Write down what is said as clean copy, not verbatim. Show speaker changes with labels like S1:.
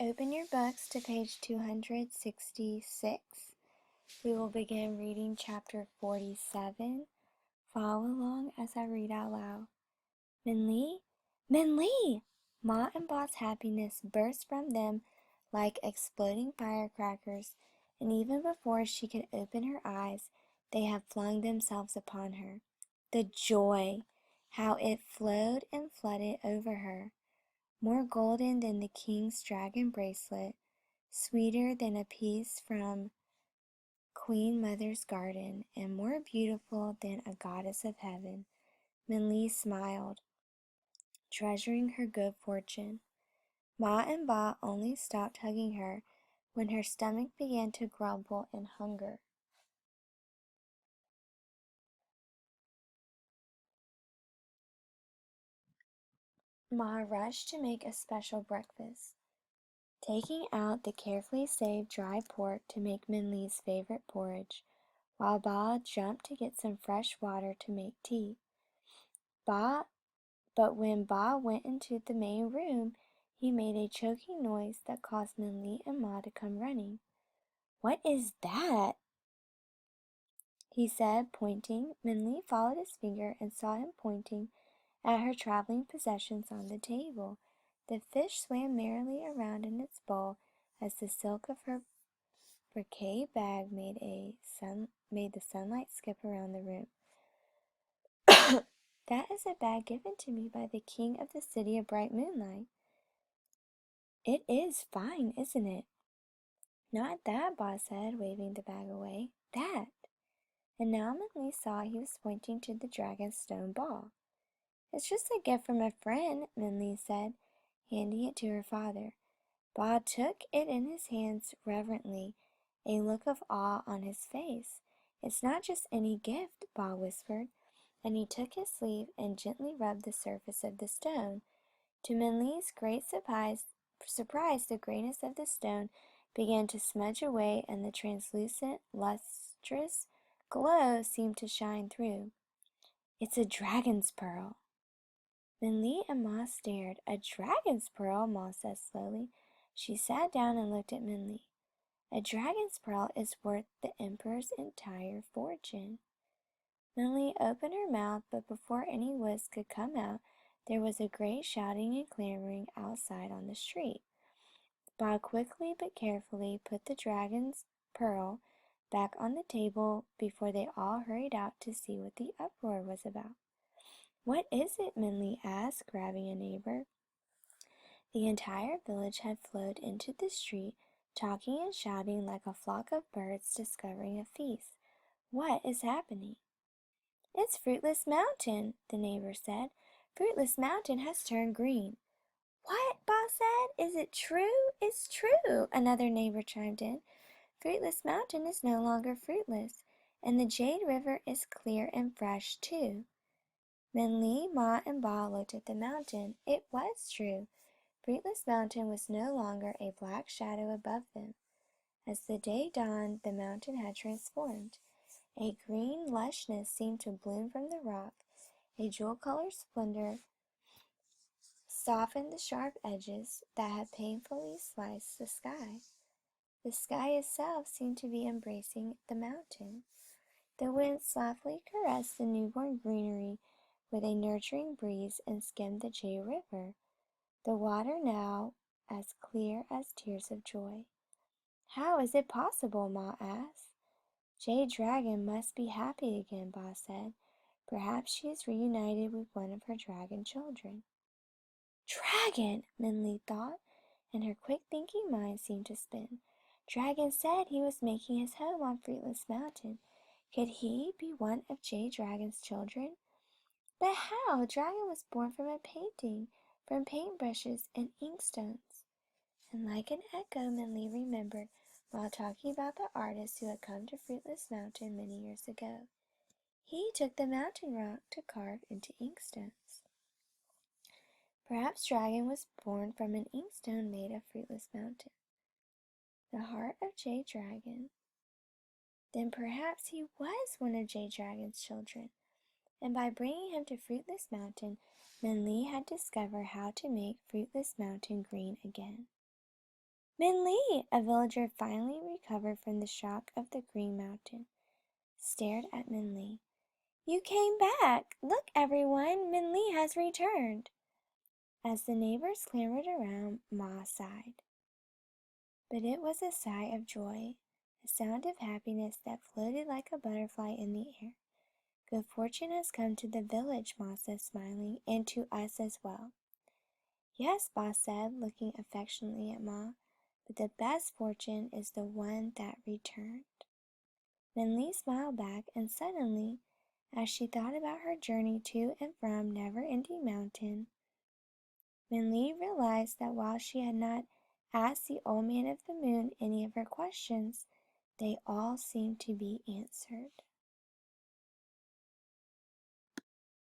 S1: Open your books to page 266. We will begin reading chapter 47. Follow along as I read out loud. Min Lee? Min Lee! Ma and Ba's happiness burst from them like exploding firecrackers, and even before she could open her eyes, they had flung themselves upon her. The joy! How it flowed and flooded over her! More golden than the king's dragon bracelet, sweeter than a piece from Queen Mother's garden, and more beautiful than a goddess of heaven. Min Lee smiled, treasuring her good fortune. Ma and Ba only stopped hugging her when her stomach began to grumble in hunger. Ma rushed to make a special breakfast, taking out the carefully saved dry pork to make Min Lee's favorite porridge, while Ba jumped to get some fresh water to make tea. But when Ba went into the main room, he made a choking noise that caused Min Lee and Ma to come running. "What is that?" he said, pointing. Min Lee followed his finger and saw him pointing at her traveling possessions on the table. The fish swam merrily around in its bowl as the silk of her brocade bag made the sunlight skip around the room. "That is a bag given to me by the king of the city of bright moonlight." "It is fine, isn't it?" "Not that," Ba said, waving the bag away. "That." And now Min Lee saw he was pointing to the dragon's stone ball. "It's just a gift from a friend," Min Lee said, handing it to her father. Ba took it in his hands reverently, a look of awe on his face. "It's not just any gift," Ba whispered, and he took his sleeve and gently rubbed the surface of the stone. To Min Lee's great surprise, the grayness of the stone began to smudge away and the translucent, lustrous glow seemed to shine through. "It's a dragon's pearl." Min Lee and Ma stared. "A dragon's pearl," Ma said slowly. She sat down and looked at Min Lee. "A dragon's pearl is worth the emperor's entire fortune." Min Lee opened her mouth, but before any words could come out, there was a great shouting and clamoring outside on the street. Ba quickly but carefully put the dragon's pearl back on the table before they all hurried out to see what the uproar was about. "What is it?" Min Lee asked, grabbing a neighbor. The entire village had flowed into the street, talking and shouting like a flock of birds discovering a feast. "What is happening?" "It's Fruitless Mountain," the neighbor said. "Fruitless Mountain has turned green." "What?" Ba said. "Is it true?" "It's true," another neighbor chimed in. "Fruitless Mountain is no longer fruitless, and the Jade River is clear and fresh, too." Min Lee, Ma, and Ba looked at the mountain. It was true. Fruitless Mountain was no longer a black shadow above them. As the day dawned, the mountain had transformed. A green lushness seemed to bloom from the rock. A jewel-colored splendor softened the sharp edges that had painfully sliced the sky. The sky itself seemed to be embracing the mountain. The wind softly caressed the newborn greenery with a nurturing breeze and skimmed the Jade River, the water now as clear as tears of joy. "How is it possible?" Ma asked. "Jade Dragon must be happy again," Ba said. "Perhaps she is reunited with one of her dragon children." "Dragon!" Min Lee thought, and her quick thinking mind seemed to spin. Dragon said he was making his home on Fruitless Mountain. Could he be one of Jade Dragon's children? But how? Dragon was born from a painting, from paintbrushes and inkstones. And like an echo, Min Lee remembered while talking about the artist who had come to Fruitless Mountain many years ago. He took the mountain rock to carve into inkstones. Perhaps Dragon was born from an inkstone made of Fruitless Mountain, the heart of Jade Dragon. Then perhaps he was one of Jade Dragon's children, and by bringing him to Fruitless Mountain, Min Lee had discovered how to make Fruitless Mountain green again. Min Lee, a villager finally recovered from the shock of the Green Mountain, stared at Min Lee. You came back! Look, everyone! Min Lee has returned! As the neighbors clamored around, Ma sighed. But it was a sigh of joy, a sound of happiness that floated like a butterfly in the air. Good fortune has come to the village, Ma said, smiling, and to us as well. Yes, Ba said, looking affectionately at Ma, but the best fortune is the one that returned. Min Lee smiled back, and suddenly, as she thought about her journey to and from Never Ending Mountain, Min Lee realized that while she had not asked the Old Man of the Moon any of her questions, they all seemed to be answered.